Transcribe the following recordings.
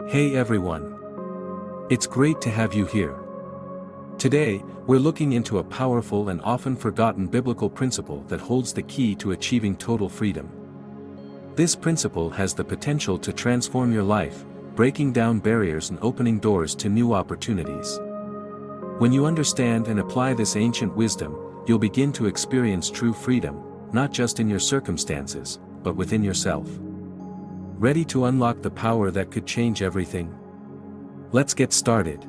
Hey everyone. It's great to have you here. Today, we're looking into a powerful and often forgotten biblical principle that holds the key to achieving total freedom. This principle has the potential to transform your life, breaking down barriers and opening doors to new opportunities. When you understand and apply this ancient wisdom, you'll begin to experience true freedom, not just in your circumstances, but within yourself. Ready to unlock the power that could change everything? Let's get started.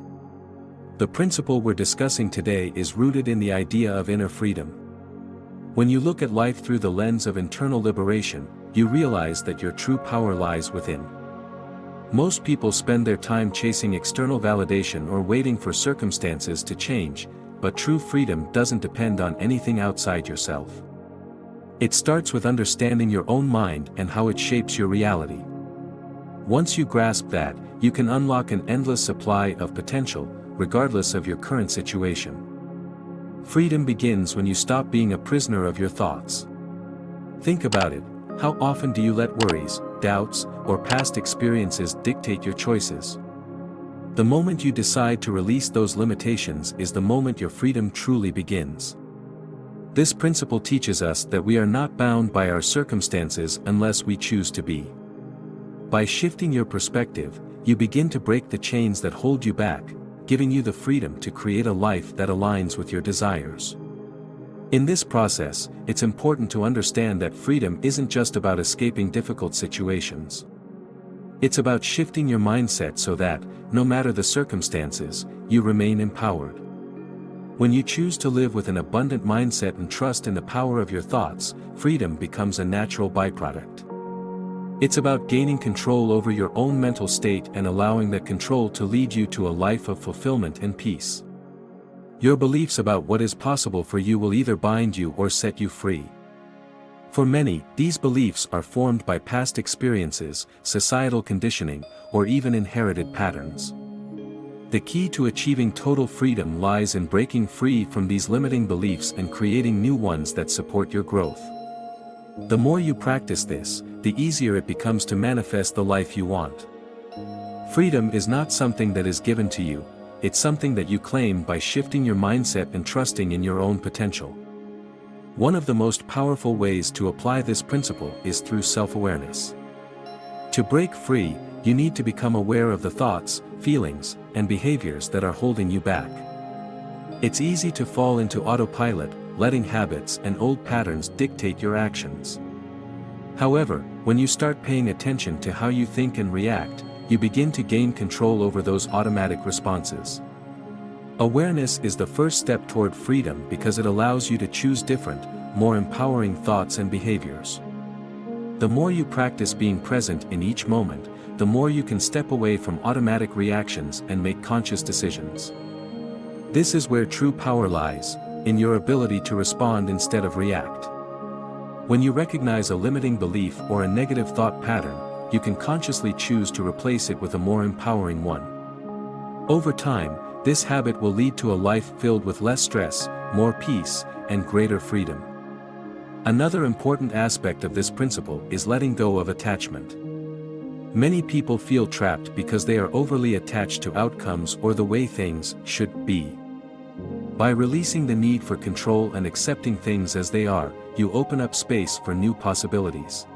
The principle we're discussing today is rooted in the idea of inner freedom. When you look at life through the lens of internal liberation, you realize that your true power lies within. Most people spend their time chasing external validation or waiting for circumstances to change, but true freedom doesn't depend on anything outside yourself. It starts with understanding your own mind and how it shapes your reality. Once you grasp that, you can unlock an endless supply of potential, regardless of your current situation. Freedom begins when you stop being a prisoner of your thoughts. Think about it. How often do you let worries, doubts, or past experiences dictate your choices? The moment you decide to release those limitations is the moment your freedom truly begins. This principle teaches us that we are not bound by our circumstances unless we choose to be. By shifting your perspective, you begin to break the chains that hold you back, giving you the freedom to create a life that aligns with your desires. In this process, it's important to understand that freedom isn't just about escaping difficult situations. It's about shifting your mindset so that, no matter the circumstances, you remain empowered. When you choose to live with an abundant mindset and trust in the power of your thoughts, freedom becomes a natural byproduct. It's about gaining control over your own mental state and allowing that control to lead you to a life of fulfillment and peace. Your beliefs about what is possible for you will either bind you or set you free. For many, these beliefs are formed by past experiences, societal conditioning, or even inherited patterns. The key to achieving total freedom lies in breaking free from these limiting beliefs and creating new ones that support your growth. The more you practice this, the easier it becomes to manifest the life you want. Freedom is not something that is given to you, it's something that you claim by shifting your mindset and trusting in your own potential. One of the most powerful ways to apply this principle is through self-awareness. To break free, you need to become aware of the thoughts, feelings, and behaviors that are holding you back. It's easy to fall into autopilot, letting habits and old patterns dictate your actions. However, when you start paying attention to how you think and react, you begin to gain control over those automatic responses. Awareness is the first step toward freedom because it allows you to choose different, more empowering thoughts and behaviors. The more you practice being present in each moment, the more you can step away from automatic reactions and make conscious decisions. This is where true power lies, in your ability to respond instead of react. When you recognize a limiting belief or a negative thought pattern, you can consciously choose to replace it with a more empowering one. Over time, this habit will lead to a life filled with less stress, more peace, and greater freedom. Another important aspect of this principle is letting go of attachment. Many people feel trapped because they are overly attached to outcomes or the way things should be. By releasing the need for control and accepting things as they are, you open up space for new possibilities.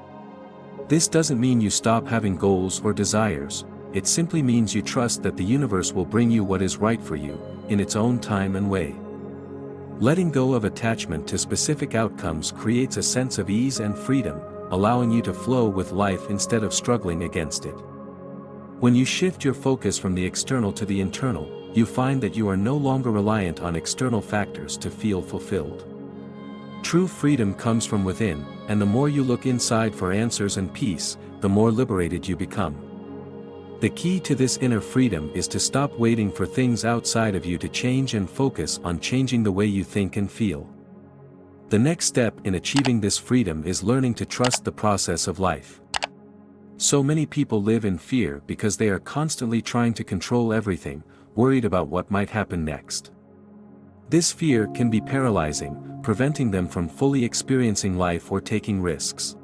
This doesn't mean you stop having goals or desires, it simply means you trust that the universe will bring you what is right for you, in its own time and way. Letting go of attachment to specific outcomes creates a sense of ease and freedom, allowing you to flow with life instead of struggling against it. When you shift your focus from the external to the internal, you find that you are no longer reliant on external factors to feel fulfilled. True freedom comes from within, and the more you look inside for answers and peace, the more liberated you become. The key to this inner freedom is to stop waiting for things outside of you to change and focus on changing the way you think and feel. The next step in achieving this freedom is learning to trust the process of life. So many people live in fear because they are constantly trying to control everything, worried about what might happen next. This fear can be paralyzing, preventing them from fully experiencing life or taking risks.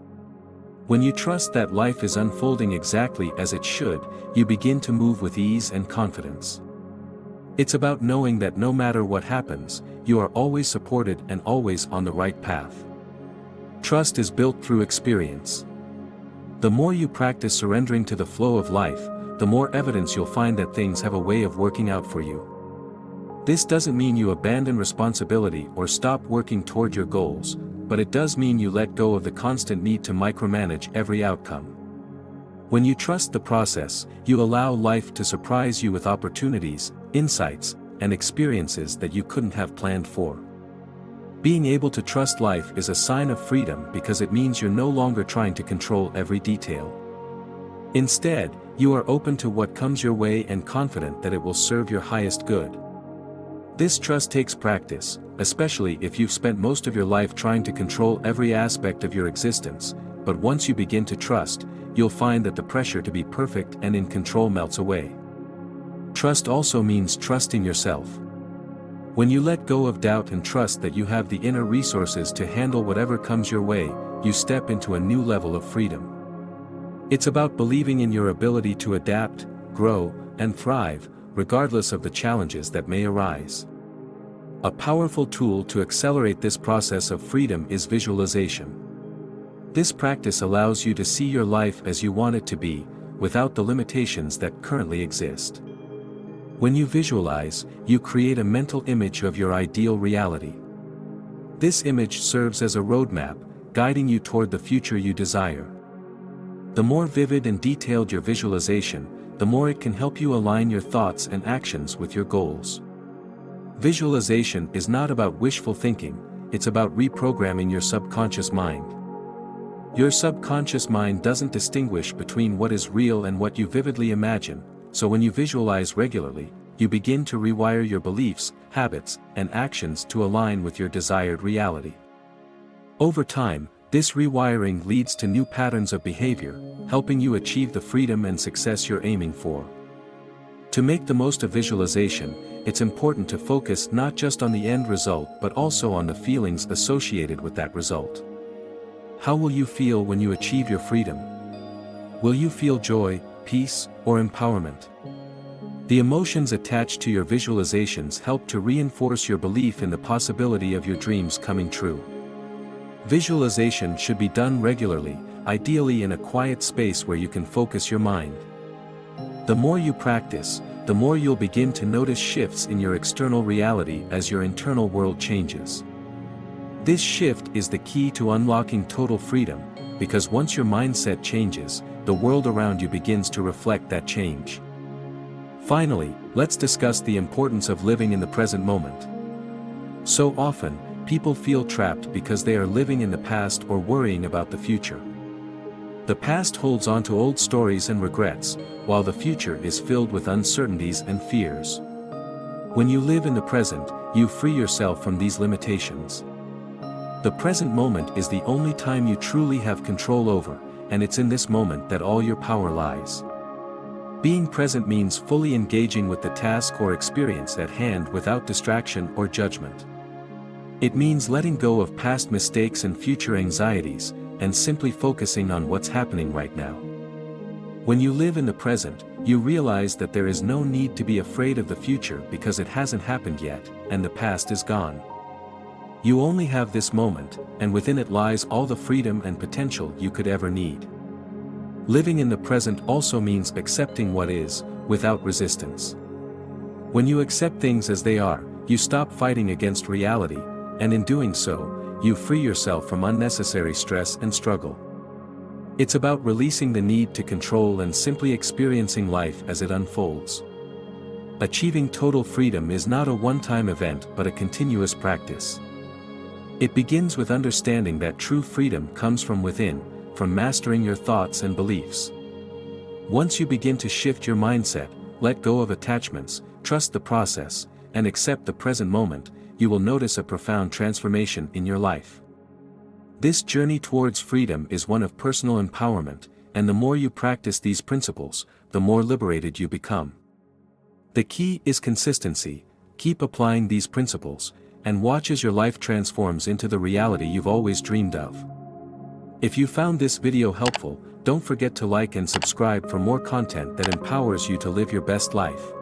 When you trust that life is unfolding exactly as it should, you begin to move with ease and confidence. It's about knowing that no matter what happens, you are always supported and always on the right path. Trust is built through experience. The more you practice surrendering to the flow of life, the more evidence you'll find that things have a way of working out for you. This doesn't mean you abandon responsibility or stop working toward your goals, but it does mean you let go of the constant need to micromanage every outcome. When you trust the process, you allow life to surprise you with opportunities, insights, and experiences that you couldn't have planned for. Being able to trust life is a sign of freedom because it means you're no longer trying to control every detail. Instead, you are open to what comes your way and confident that it will serve your highest good. This trust takes practice, especially if you've spent most of your life trying to control every aspect of your existence, but once you begin to trust, you'll find that the pressure to be perfect and in control melts away. Trust also means trusting yourself. When you let go of doubt and trust that you have the inner resources to handle whatever comes your way, you step into a new level of freedom. It's about believing in your ability to adapt, grow, and thrive, regardless of the challenges that may arise. A powerful tool to accelerate this process of freedom is visualization. This practice allows you to see your life as you want it to be, without the limitations that currently exist. When you visualize, you create a mental image of your ideal reality. This image serves as a roadmap, guiding you toward the future you desire. The more vivid and detailed your visualization, the more it can help you align your thoughts and actions with your goals. Visualization is not about wishful thinking, it's about reprogramming your subconscious mind. Your subconscious mind doesn't distinguish between what is real and what you vividly imagine, so when you visualize regularly, you begin to rewire your beliefs, habits, and actions to align with your desired reality. Over time, this rewiring leads to new patterns of behavior, helping you achieve the freedom and success you're aiming for. To make the most of visualization, it's important to focus not just on the end result but also on the feelings associated with that result. How will you feel when you achieve your freedom? Will you feel joy, peace, or empowerment? The emotions attached to your visualizations help to reinforce your belief in the possibility of your dreams coming true. Visualization should be done regularly, ideally in a quiet space where you can focus your mind. The more you practice, the more you'll begin to notice shifts in your external reality as your internal world changes. This shift is the key to unlocking total freedom, because once your mindset changes, the world around you begins to reflect that change. Finally, let's discuss the importance of living in the present moment. So often, people feel trapped because they are living in the past or worrying about the future. The past holds on to old stories and regrets, while the future is filled with uncertainties and fears. When you live in the present, you free yourself from these limitations. The present moment is the only time you truly have control over, and it's in this moment that all your power lies. Being present means fully engaging with the task or experience at hand without distraction or judgment. It means letting go of past mistakes and future anxieties, and simply focusing on what's happening right now. When you live in the present, you realize that there is no need to be afraid of the future because it hasn't happened yet, and the past is gone. You only have this moment, and within it lies all the freedom and potential you could ever need. Living in the present also means accepting what is, without resistance. When you accept things as they are, you stop fighting against reality, and in doing so, you free yourself from unnecessary stress and struggle. It's about releasing the need to control and simply experiencing life as it unfolds. Achieving total freedom is not a one-time event but a continuous practice. It begins with understanding that true freedom comes from within, from mastering your thoughts and beliefs. Once you begin to shift your mindset, let go of attachments, trust the process, and accept the present moment, you will notice a profound transformation in your life. This journey towards freedom is one of personal empowerment, and the more you practice these principles, the more liberated you become. The key is consistency. Keep applying these principles, and watch as your life transforms into the reality you've always dreamed of. If you found this video helpful, don't forget to like and subscribe for more content that empowers you to live your best life.